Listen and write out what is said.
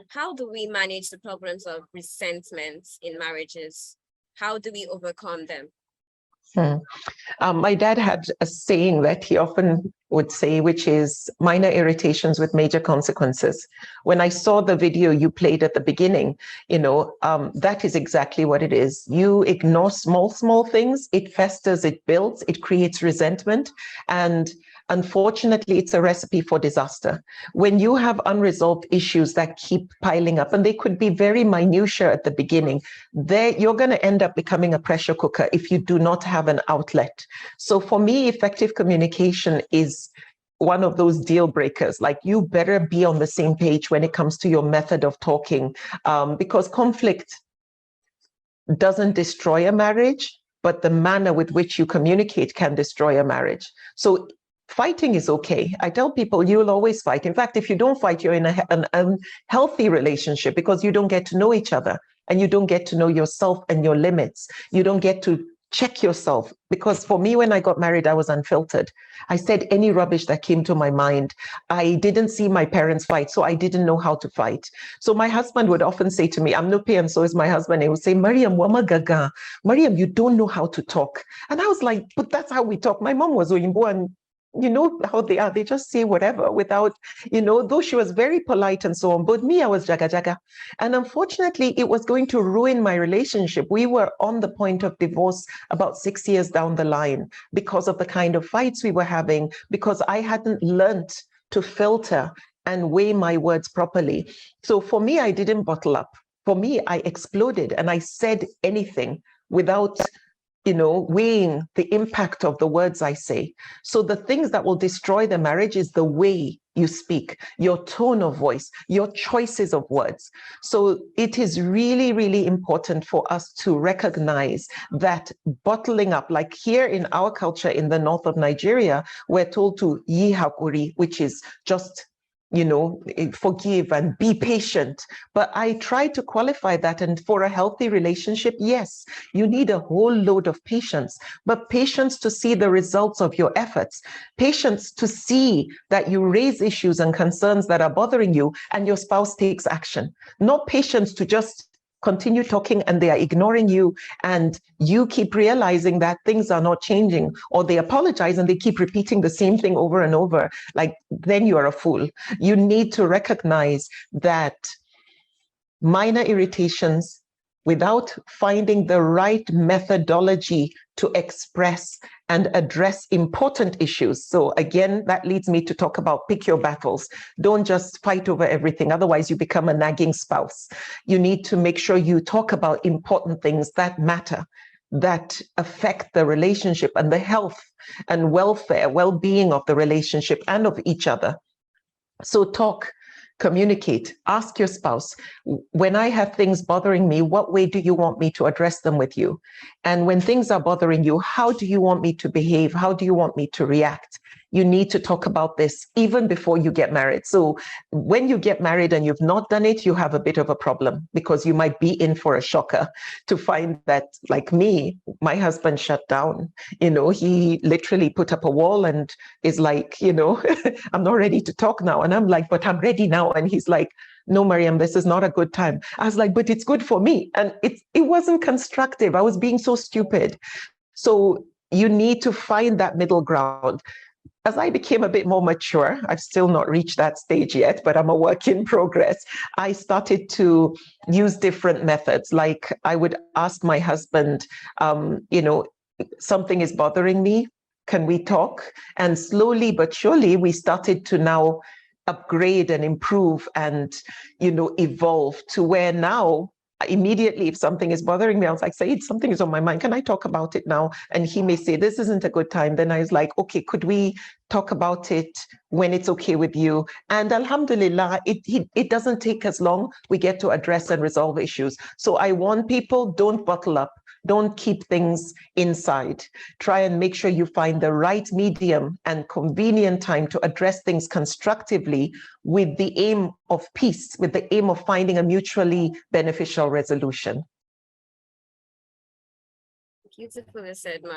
How do we manage the problems of resentment in marriages? How do we overcome them? My dad had a saying that he often would say, which is minor irritations with major consequences. When I saw the video you played at the beginning, that is exactly what it is. You ignore small things, it festers, it builds, it creates resentment. And unfortunately, it's a recipe for disaster. When you have unresolved issues that keep piling up, and they could be very minutiae at the beginning, you're going to end up becoming a pressure cooker if you do not have an outlet. So for me, effective communication is one of those deal breakers. Like, you better be on the same page when it comes to your method of talking, because conflict doesn't destroy a marriage, but the manner with which you communicate can destroy a marriage. So fighting is okay. I tell people you'll always fight. In fact, if you don't fight, you're in an unhealthy relationship, because you don't get to know each other and you don't get to know yourself and your limits. You don't get to check yourself. Because for me, when I got married, I was unfiltered. I said any rubbish that came to my mind. I didn't see my parents fight, so I didn't know how to fight. So my husband would often say to me, I'm Nupi, and so is my husband. He would say, Mariam, wama gaga. Mariam, you don't know how to talk. And I was like, but that's how we talk. My mom was Oyinbo, and you know how they are. They just say whatever without, though she was very polite and so on. But me, I was jaga jaga. And unfortunately, it was going to ruin my relationship. We were on the point of divorce about 6 years down the line because of the kind of fights we were having, because I hadn't learned to filter and weigh my words properly. So for me, I didn't bottle up. For me, I exploded and I said anything without weighing the impact of the words I say. So the things that will destroy the marriage is the way you speak, your tone of voice, your choices of words. So it is really, really important for us to recognize that bottling up, like here in our culture in the north of Nigeria, we're told to yi hakuri, which is just forgive and be patient. But I try to qualify that. And for a healthy relationship, yes, you need a whole load of patience, but patience to see the results of your efforts, patience to see that you raise issues and concerns that are bothering you and your spouse takes action, not patience to just continue talking and they are ignoring you and you keep realizing that things are not changing, or they apologize and they keep repeating the same thing over and over. Like, then you are a fool. You need to recognize that minor irritations, without finding the right methodology to express and address important issues. So again, that leads me to talk about pick your battles. Don't just fight over everything. Otherwise, you become a nagging spouse. You need to make sure you talk about important things that matter, that affect the relationship and the health and welfare, well-being of the relationship and of each other. So talk, communicate, ask your spouse, when I have things bothering me, what way do you want me to address them with you? And when things are bothering you, how do you want me to behave? How do you want me to react? You need to talk about this even before you get married. So when you get married and you've not done it, you have a bit of a problem, because you might be in for a shocker to find that, like me, my husband shut down. He literally put up a wall and is like, I'm not ready to talk now. And I'm like, but I'm ready now. And he's like, no, Mariam, this is not a good time. I was like, but it's good for me. And it wasn't constructive. I was being so stupid. So you need to find that middle ground. As I became a bit more mature, I've still not reached that stage yet, but I'm a work in progress. I started to use different methods. Like, I would ask my husband, something is bothering me. Can we talk? And slowly but surely, we started to now upgrade and improve and, evolve to where now, immediately, if something is bothering me, I was like, Saeed, something is on my mind. Can I talk about it now? And he may say, this isn't a good time. Then I was like, okay, could we talk about it when it's okay with you? And alhamdulillah, it doesn't take as long. We get to address and resolve issues. So I warn people, don't bottle up. Don't keep things inside. Try and make sure you find the right medium and convenient time to address things constructively with the aim of peace, with the aim of finding a mutually beneficial resolution. Beautifully said, Ma.